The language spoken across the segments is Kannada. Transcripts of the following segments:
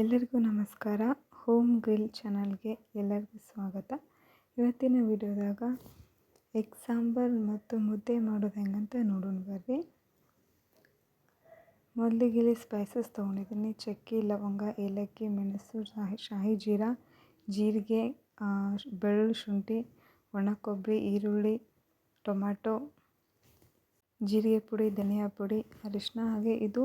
ಎಲ್ಲರಿಗೂ ನಮಸ್ಕಾರ. ಹೋಮ್ ಗ್ರಿಲ್ ಚಾನಲ್ಗೆ ಎಲ್ಲರಿಗೂ ಸ್ವಾಗತ. ಇವತ್ತಿನ ವಿಡಿಯೋದಾಗ ಎಗ್ ಸಾಂಬಾರ್ ಮತ್ತು ಮುದ್ದೆ ಮಾಡೋದು ಹೆಂಗಂತ ನೋಡೋಣ ಬರ್ರಿ. ಮೊದಲಿಗೆ ಇಲ್ಲಿ ಸ್ಪೈಸಸ್ ತೊಗೊಂಡಿದ್ದೀನಿ. ಚಕ್ಕೆ, ಲವಂಗ, ಏಲಕ್ಕಿ, ಮೆಣಸು, ಶಾಹಿ ಜೀರಾ, ಜೀರಿಗೆ, ಬೆಳ್ಳುಳ್ಳಿ, ಶುಂಠಿ, ಒಣ ಕೊಬ್ಬರಿ, ಈರುಳ್ಳಿ, ಟೊಮ್ಯಾಟೊ, ಜೀರಿಗೆ ಪುಡಿ, ಧನಿಯಾ ಪುಡಿ, ಅರಿಶಿನ. ಹಾಗೆ ಇದು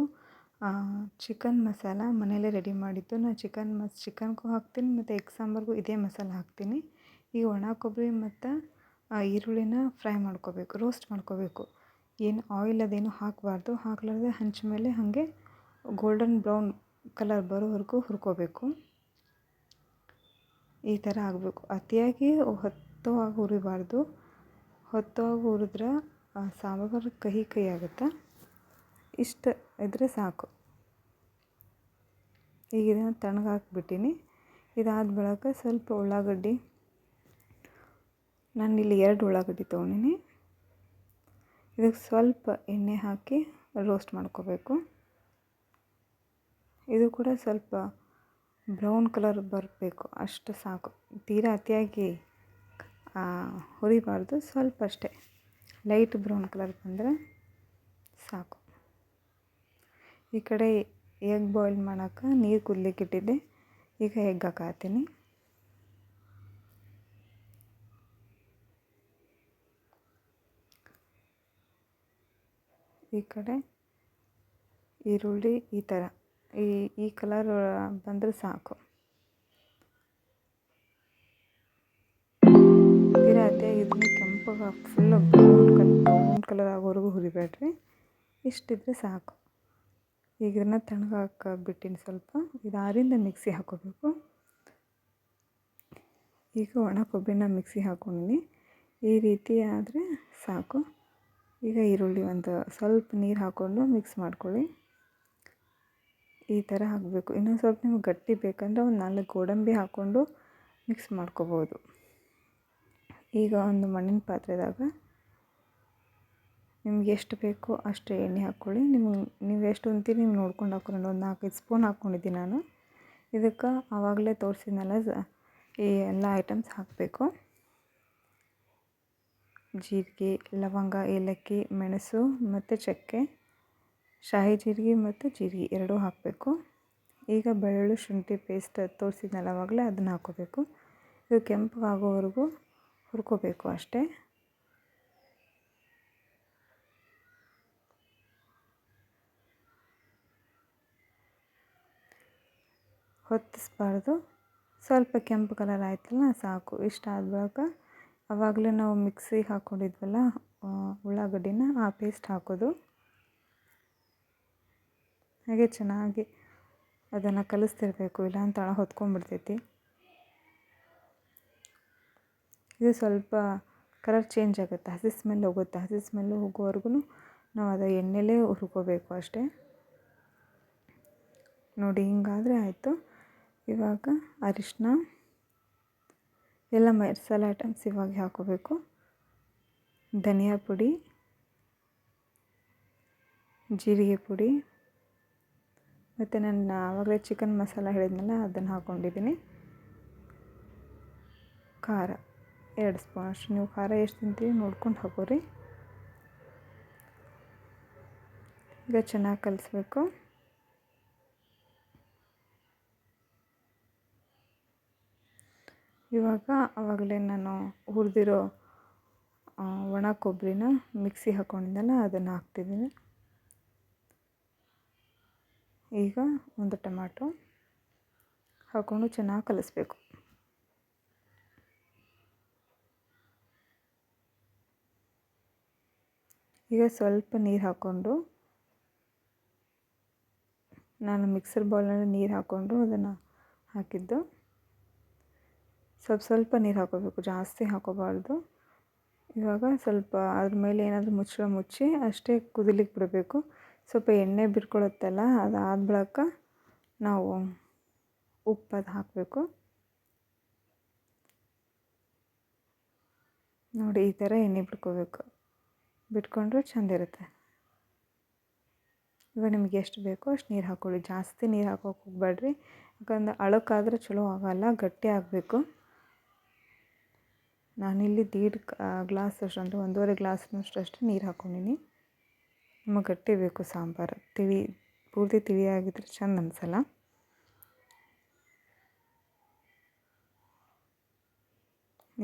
ಚಿಕನ್ ಮಸಾಲ ಮನೆಯಲ್ಲೇ ರೆಡಿ ಮಾಡಿದ್ದು. ನಾನು ಚಿಕನ್ಗೂ ಹಾಕ್ತೀನಿ ಮತ್ತು ಎಗ್ ಸಾಂಬಾರ್ಗೂ ಇದೇ ಮಸಾಲ ಹಾಕ್ತೀನಿ. ಈಗ ಒಣ ಕೊಬ್ಬರಿ ಮತ್ತು ಈರುಳ್ಳಿನ ಫ್ರೈ ಮಾಡ್ಕೋಬೇಕು, ರೋಸ್ಟ್ ಮಾಡ್ಕೋಬೇಕು. ಏನು ಆಯಿಲ್ ಅದೇನು ಹಾಕಬಾರ್ದು. ಹಾಕ್ಲಾರ್ದೆ ಹಂಚ ಮೇಲೆ ಹಾಗೆ ಗೋಲ್ಡನ್ ಬ್ರೌನ್ ಕಲರ್ ಬರೋವರೆಗೂ ಹುರ್ಕೋಬೇಕು. ಈ ಥರ ಆಗಬೇಕು. ಅತಿಯಾಗಿ ಹೊತ್ತುವಾಗ ಹುರಿಬಾರ್ದು. ಹೊತ್ತುವಾಗ ಹುರಿದ್ರೆ ಸಾಂಬಾರು ಕಹಿ ಆಗುತ್ತೆ. ಇಷ್ಟು ಇದ್ದರೆ ಸಾಕು. ಈಗ ಇದನ್ನು ತಣ್ಣಗೆ ಹಾಕಿಬಿಟ್ಟಿನಿ. ಇದಾದ ಬಳಿಕ ಸ್ವಲ್ಪ ಉಳ್ಳಾಗಡ್ಡಿ, ನಾನಿಲ್ಲಿ 2 ಉಳ್ಳಾಗಡ್ಡಿ ತೊಗೊಂಡಿನಿ. ಇದಕ್ಕೆ ಸ್ವಲ್ಪ ಎಣ್ಣೆ ಹಾಕಿ ರೋಸ್ಟ್ ಮಾಡ್ಕೋಬೇಕು. ಇದು ಕೂಡ ಸ್ವಲ್ಪ ಬ್ರೌನ್ ಕಲರ್ ಬರಬೇಕು, ಅಷ್ಟು ಸಾಕು. ತೀರಾ ಅತಿಯಾಗಿ ಹುರಿಬಾರ್ದು, ಸ್ವಲ್ಪ ಅಷ್ಟೇ ಲೈಟ್ ಬ್ರೌನ್ ಕಲರ್ ಬಂದರೆ ಸಾಕು. ಈ ಕಡೆ ಎಗ್ ಬಾಯ್ಲ್ ಮಾಡೋಕೆ ನೀರು ಕುದಲಿಕ್ಕೆ ಇಟ್ಟಿದ್ದೆ. ಈಗ ಎಗ್ ಹಾಕತ್ತೀನಿ. ಈ ಕಡೆ ಈರುಳ್ಳಿ ಈ ಥರ ಈ ಕಲರ್ ಬಂದರೆ ಸಾಕು. ತೀರಾ ಅತಿಯಾಗಿ ಇದನ್ನು ಕೆಂಪಗೆ ಫುಲ್ಲು ಬ್ರೌನ್ ಕಲರ್ ಆಗೋವರೆಗೂ ಹುರಿಬೇಡ್ರಿ. ಇಷ್ಟಿದ್ರೆ ಸಾಕು. ಈಗ ಇದನ್ನು ತಣ್ಣಗೆ ಹಾಕಿಬಿಟ್ಟಿನಿ ಸ್ವಲ್ಪ. ಇದು ಆರಿಂದ ಮಿಕ್ಸಿ ಹಾಕ್ಕೋಬೇಕು. ಈಗ ಒಣ ಕೊಬ್ಬರಿನ ಮಿಕ್ಸಿ ಹಾಕ್ಕೊಂಡಿನಿ. ಈ ರೀತಿ ಆದರೆ ಸಾಕು. ಈಗ ಈರುಳ್ಳಿ ಒಂದು ಸ್ವಲ್ಪ ನೀರು ಹಾಕ್ಕೊಂಡು ಮಿಕ್ಸ್ ಮಾಡ್ಕೊಳ್ಳಿ. ಈ ಥರ ಹಾಕಬೇಕು. ಇನ್ನೊಂದು ಸ್ವಲ್ಪ ನಿಮ್ಗೆ ಗಟ್ಟಿ ಬೇಕಂದ್ರೆ ಒಂದು 4 ಗೋಡಂಬಿ ಹಾಕ್ಕೊಂಡು ಮಿಕ್ಸ್ ಮಾಡ್ಕೋಬೋದು. ಈಗ ಒಂದು ಮಣ್ಣಿನ ಪಾತ್ರೆದಾಗ ನಿಮ್ಗೆ ಎಷ್ಟು ಬೇಕೋ ಅಷ್ಟು ಎಣ್ಣೆ ಹಾಕ್ಕೊಳ್ಳಿ. ನೀವು ಎಷ್ಟು ಉಣ್ತೀರಿ ನೀವು ನೋಡ್ಕೊಂಡು ಹಾಕ್ಕೊಂಡು ಒಂದು 4-5 ಸ್ಪೂನ್ ಹಾಕ್ಕೊಂಡಿದ್ದೀನಿ ನಾನು. ಇದಕ್ಕೆ ಆವಾಗಲೇ ತೋರಿಸಿದ್ನಲ್ಲ ಈ ಎಲ್ಲ ಐಟಮ್ಸ್ ಹಾಕಬೇಕು. ಜೀರಿಗೆ, ಲವಂಗ, ಏಲಕ್ಕಿ, ಮೆಣಸು ಮತ್ತು ಚಕ್ಕೆ, ಶಾಹಿ ಜೀರಿಗೆ ಮತ್ತು ಜೀರಿಗೆ ಎರಡೂ ಹಾಕಬೇಕು. ಈಗ ಬೆಳ್ಳುಳ್ಳಿ ಶುಂಠಿ ಪೇಸ್ಟ್ ತೋರಿಸಿದ್ನಲ್ಲ ಆವಾಗಲೇ ಅದನ್ನು ಹಾಕ್ಕೋಬೇಕು. ಇದು ಕೆಂಪಗಾಗೋವರೆಗೂ ಹುರ್ಕೋಬೇಕು ಅಷ್ಟೇ. ಹೊತ್ತಿಸ್ಬಾರ್ದು. ಸ್ವಲ್ಪ ಕೆಂಪು ಕಲರ್ ಆಯ್ತಲ್ಲ ಸಾಕು. ಇಷ್ಟ ಆದ ಬಳಿಕ ಆವಾಗಲೇ ನಾವು ಮಿಕ್ಸಿಗೆ ಹಾಕ್ಕೊಂಡಿದ್ವಲ್ಲ ಉಳ್ಳಾಗಡ್ಡಿನ, ಆ ಪೇಸ್ಟ್ ಹಾಕೋದು. ಹಾಗೆ ಚೆನ್ನಾಗಿ ಅದನ್ನು ಕಲಿಸ್ತಿರ್ಬೇಕು, ಇಲ್ಲಾಂತ ಹೊತ್ಕೊಂಡ್ಬಿಡ್ತೈತಿ. ಇದು ಸ್ವಲ್ಪ ಕಲರ್ ಚೇಂಜ್ ಆಗುತ್ತೆ, ಹಸಿ ಸ್ಮೆಲ್ ಹೋಗುತ್ತೆ. ಹಸಿ ಸ್ಮೆಲ್ ಹೋಗೋವರೆಗೂ ನಾವು ಅದು ಎಣ್ಣೆಲೇ ಹುರ್ಕೋಬೇಕು ಅಷ್ಟೇ. ನೋಡಿ ಹಿಂಗಾದರೆ ಆಯಿತು. ಇವಾಗ ಅರಿಶಿನ, ಎಲ್ಲ ಮಸಾಲೆ ಐಟಮ್ಸ್ ಇವಾಗ ಹಾಕೋಬೇಕು. ಧನಿಯಾ ಪುಡಿ, ಜೀರಿಗೆ ಪುಡಿ ಮತ್ತು ನಾನು ಆವಾಗಲೇ ಚಿಕನ್ ಮಸಾಲ ಹೇಳಿದ್ನಲ್ಲ ಅದನ್ನು ಹಾಕ್ಕೊಂಡಿದ್ದೀನಿ. ಖಾರ 2 ಸ್ಪೂನ್ ಅಷ್ಟು. ನೀವು ಖಾರ ಎಷ್ಟು ತಿಂತೀವಿ ನೋಡ್ಕೊಂಡು ಹಾಕೋರಿ. ಈಗ ಚೆನ್ನಾಗಿ ಕಲಿಸ್ಬೇಕು. ಇವಾಗ ಆವಾಗಲೇ ನಾನು ಹುರಿದಿರೋ ಒಣ ಕೊಬ್ಬರಿನ ಮಿಕ್ಸಿ ಹಾಕ್ಕೊಂಡಿದ್ದೆನಲ್ಲ ಅದನ್ನು ಹಾಕ್ತಿದ್ದೀನಿ. ಈಗ ಒಂದು ಟೊಮ್ಯಾಟೊ ಹಾಕ್ಕೊಂಡು ಚೆನ್ನಾಗಿ ಕಲಿಸ್ಬೇಕು. ಈಗ ಸ್ವಲ್ಪ ನೀರು ಹಾಕ್ಕೊಂಡು, ನಾನು ಮಿಕ್ಸರ್ ಬೌಲ್ನಲ್ಲಿ ನೀರು ಹಾಕ್ಕೊಂಡು ಅದನ್ನು ಹಾಕಿದ್ದು. ಸ್ವಲ್ಪ ನೀರು ಹಾಕೋಬೇಕು, ಜಾಸ್ತಿ ಹಾಕೋಬಾರ್ದು. ಇವಾಗ ಸ್ವಲ್ಪ ಅದ್ರ ಮೇಲೆ ಏನಾದರೂ ಮುಚ್ಚಳ ಮುಚ್ಚಿ ಅಷ್ಟೇ ಕುದಿಲಿಕ್ಕೆ ಬಿಡಬೇಕು. ಸ್ವಲ್ಪ ಎಣ್ಣೆ ಬಿಟ್ಕೊಳ್ಳುತ್ತಲ್ಲ, ಅದಾದ ಬಳಿಕ ನಾವು ಉಪ್ಪು ಅದು ಹಾಕಬೇಕು. ನೋಡಿ ಈ ಥರ ಎಣ್ಣೆ ಬಿಟ್ಕೊಂಡ್ರೆ ಚೆಂದ ಇರುತ್ತೆ. ಇವಾಗ ನಿಮ್ಗೆ ಎಷ್ಟು ಬೇಕೋ ಅಷ್ಟು ನೀರು ಹಾಕ್ಕೊಳ್ಳಿ. ಜಾಸ್ತಿ ನೀರು ಹಾಕೋಕೆ ಹೋಗಬೇಡ್ರಿ, ಯಾಕಂದ್ರೆ ಅಳಕಾದ್ರೆ ಚಲೋ ಆಗಲ್ಲ, ಗಟ್ಟಿ ಆಗಬೇಕು. ನಾನಿಲ್ಲಿ ದೀಡ್ ಗ್ಲಾಸ್ ಅಷ್ಟು ಅಂದರೆ 1.5 ಗ್ಲಾಸ್ನಷ್ಟು ಅಷ್ಟು ನೀರು ಹಾಕ್ಕೊಂಡೀನಿ. ನಮಗೆ ಗಟ್ಟಿ ಬೇಕು ಸಾಂಬಾರು, ಪೂರ್ತಿ ತಿಳಿಯಾಗಿದ್ರೆ ಚೆಂದ ಅನಿಸಲ್ಲ.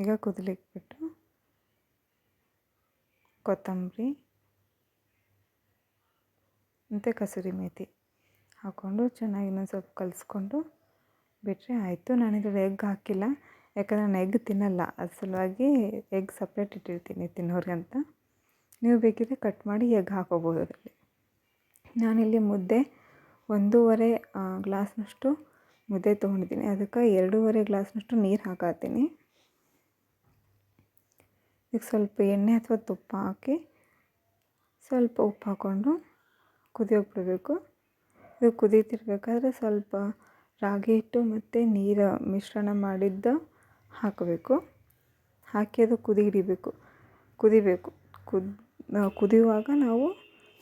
ಈಗ ಕುದಿಲಿಕ್ಕೆ ಬಿಟ್ಟು ಕೊತ್ತಂಬರಿ ಮತ್ತು ಕಸೂರಿ ಮೇಥಿ ಹಾಕ್ಕೊಂಡು ಚೆನ್ನಾಗಿ ಇನ್ನೊಂದು ಸ್ವಲ್ಪ ಕಲಿಸ್ಕೊಂಡು ಬಿಟ್ಟರೆ ಆಯಿತು. ನಾನಿದ್ರಲ್ಲಿ ಎಗ್ ಹಾಕಿಲ್ಲ, ಯಾಕಂದರೆ ನಾನು ಎಗ್ ತಿನ್ನಲ್ಲ, ಅದ್ರ ಸಲುವಾಗಿ ಎಗ್ ಸಪ್ರೇಟ್ ಇಟ್ಟಿರ್ತೀನಿ ತಿನ್ನೋರಿಗಂತ. ನೀವು ಬೇಕಿದ್ರೆ ಕಟ್ ಮಾಡಿ ಎಗ್ ಹಾಕೋಬೋದು ಅದರಲ್ಲಿ. ನಾನಿಲ್ಲಿ ಮುದ್ದೆ 1.5 ಗ್ಲಾಸ್ನಷ್ಟು ಮುದ್ದೆ ತೊಗೊಂಡಿದ್ದೀನಿ, ಅದಕ್ಕೆ 2.5 ಗ್ಲಾಸ್ನಷ್ಟು ನೀರು ಹಾಕತ್ತೀನಿ. ಈಗ ಸ್ವಲ್ಪ ಎಣ್ಣೆ ಅಥವಾ ತುಪ್ಪ ಹಾಕಿ ಸ್ವಲ್ಪ ಉಪ್ಪು ಹಾಕ್ಕೊಂಡು ಕುದಿಯೋಕೆ ಬಿಡಬೇಕು. ಇದು ಕುದೀತಿರ್ಬೇಕಾದ್ರೆ ಸ್ವಲ್ಪ ರಾಗಿ ಹಿಟ್ಟು ಮತ್ತು ನೀರು ಮಿಶ್ರಣ ಮಾಡಿದ್ದು ಹಾಕಬೇಕು. ಹಾಕಿ ಅದು ಕುದಿಬೇಕು. ಕುದಿಯುವಾಗ ನಾವು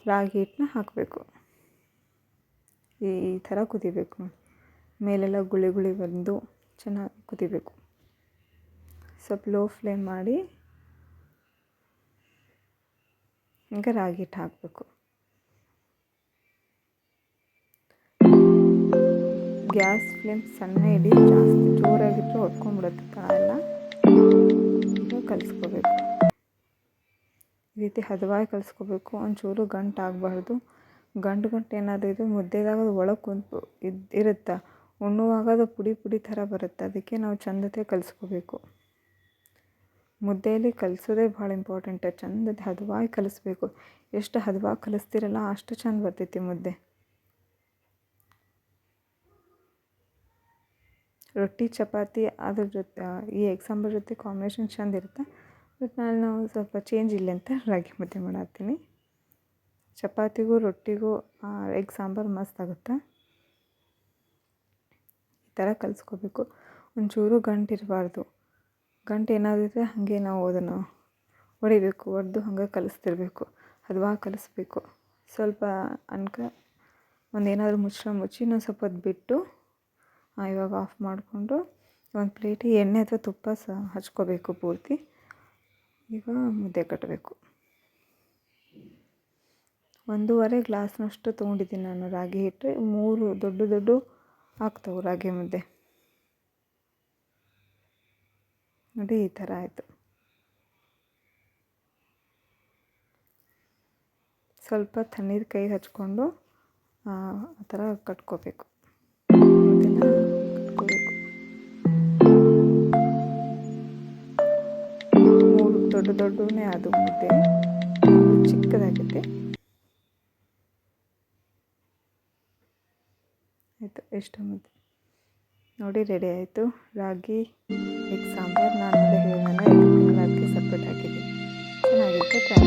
ರಾಗಿ ಹಿಟ್ಟನ್ನ ಹಾಕಬೇಕು. ಈ ಥರ ಕುದಿಬೇಕು ನೋಡಿ, ಮೇಲೆಲ್ಲ ಗುಳಿ ಬಂದು ಚೆನ್ನಾಗಿ ಕುದಿಬೇಕು. ಸ್ವಲ್ಪ ಲೋ ಫ್ಲೇಮ್ ಮಾಡಿ ಈಗ ರಾಗಿ ಹಿಟ್ಟು ಹಾಕಬೇಕು. ಗ್ಯಾಸ್ ಫ್ಲೇಮ್ ಸಣ್ಣ ಇಡಿ, ಜಾಸ್ತಿ ಜೋರಾಗಿಟ್ಟರೆ ಹೊತ್ಕೊಂಡ್ಬಿಡುತ್ತೆ ತಳ ಎಲ್ಲ. ಈಗ ಕಲಿಸ್ಕೋಬೇಕು, ಈ ರೀತಿ ಹದವಾಗಿ ಕಲಿಸ್ಕೋಬೇಕು. ಒಂಚೂರು ಗಂಟು ಆಗಬಾರ್ದು. ಗಂಟು ಏನಾದರೂ ಇದು ಮುದ್ದೆದಾಗ ಅದು ಒಳಗೆ ಕುಂತು ಇರುತ್ತೆ, ಉಣ್ಣುವಾಗ ಅದು ಪುಡಿ ಥರ ಬರುತ್ತೆ. ಅದಕ್ಕೆ ನಾವು ಚಂದತೆ ಕಲಿಸ್ಕೋಬೇಕು. ಮುದ್ದೆಯಲ್ಲಿ ಕಲಿಸೋದೇ ಭಾಳ ಇಂಪಾರ್ಟೆಂಟ್. ಚಂದತೆ ಹದವಾಗಿ ಕಲಿಸ್ಬೇಕು. ಎಷ್ಟು ಹದವಾಗಿ ಕಲಿಸ್ತಿರಲ್ಲ ಅಷ್ಟು ಚಂದ ಬರ್ತೈತಿ ಮುದ್ದೆ. ರೊಟ್ಟಿ ಚಪಾತಿ ಅದ್ರ ಜೊತೆ ಈ ಎಗ್ ಸಾಂಬಾರು ಜೊತೆ ಕಾಂಬಿನೇಷನ್ ಚೆಂದ ಇರುತ್ತೆ. ಬಟ್ ನಾವು ಸ್ವಲ್ಪ ಚೇಂಜ್ ಇಲ್ಲ ಅಂತ ರಾಗಿ ಮುದ್ದೆ ಮಾಡತ್ತೀನಿ. ಚಪಾತಿಗೂ ರೊಟ್ಟಿಗೂ ಎಗ್ ಸಾಂಬಾರು ಮಸ್ತ್ ಆಗುತ್ತೆ. ಈ ಥರ ಕಲಿಸ್ಕೋಬೇಕು. ಒಂಚೂರು ಗಂಟು ಇರಬಾರ್ದು. ಗಂಟು ಏನಾದರೂ ಇದ್ದರೆ ಹಾಗೆ ನಾವು ಅದನ್ನು ಒಡೆದು ಹಾಗೆ ಕಲಿಸ್ತಿರ್ಬೇಕು. ಹದವಾಗಿ ಕಲಿಸ್ಬೇಕು. ಸ್ವಲ್ಪ ಒಂದೇನಾದರೂ ಮುಚ್ಚಿ ಇನ್ನೊಂದು ಸ್ವಲ್ಪ ಹೊತ್ತು ಬಿಟ್ಟು ಇವಾಗ ಆಫ್ ಮಾಡಿಕೊಂಡು ಒಂದು ಪ್ಲೇಟಿಗೆ ಎಣ್ಣೆ ಅಥವಾ ತುಪ್ಪ ಹಚ್ಕೋಬೇಕು ಪೂರ್ತಿ. ಈಗ ಮುದ್ದೆ ಕಟ್ಟಬೇಕು. 1.5 ಗ್ಲಾಸ್ನಷ್ಟು ತೊಗೊಂಡಿದ್ದೀನಿ ನಾನು ರಾಗಿ ಹಿಟ್ಟು. 3 ದೊಡ್ಡ ಆಗ್ತವೆ ರಾಗಿ ಮುದ್ದೆ ನೋಡಿ, ಈ ಥರ ಆಯಿತು. ಸ್ವಲ್ಪ ತಣ್ಣೀರು ಕೈ ಹಚ್ಕೊಂಡು ಆ ಥರ ಕಟ್ಕೋಬೇಕು. ಮೂರು ದೊಡ್ಡನೇ ಅದು ಮುದ್ದೆ, ಚಿಕ್ಕದಾಗಿದೆ. ಆಯಿತು, ಎಷ್ಟು ಮುದ್ದೆ ನೋಡಿ ರೆಡಿ ಆಯಿತು. ರಾಗಿ ಎಗ್ ಸಾಂಬಾರು ನಾನು ಹೇಳಿದ್ನಲ್ಲ, ಅದಕ್ಕೆ ಸಪ್ರೇಟ್ ಹಾಕಿದ್ದೀನಿ. ಚೆನ್ನಾಗಿರುತ್ತೆ.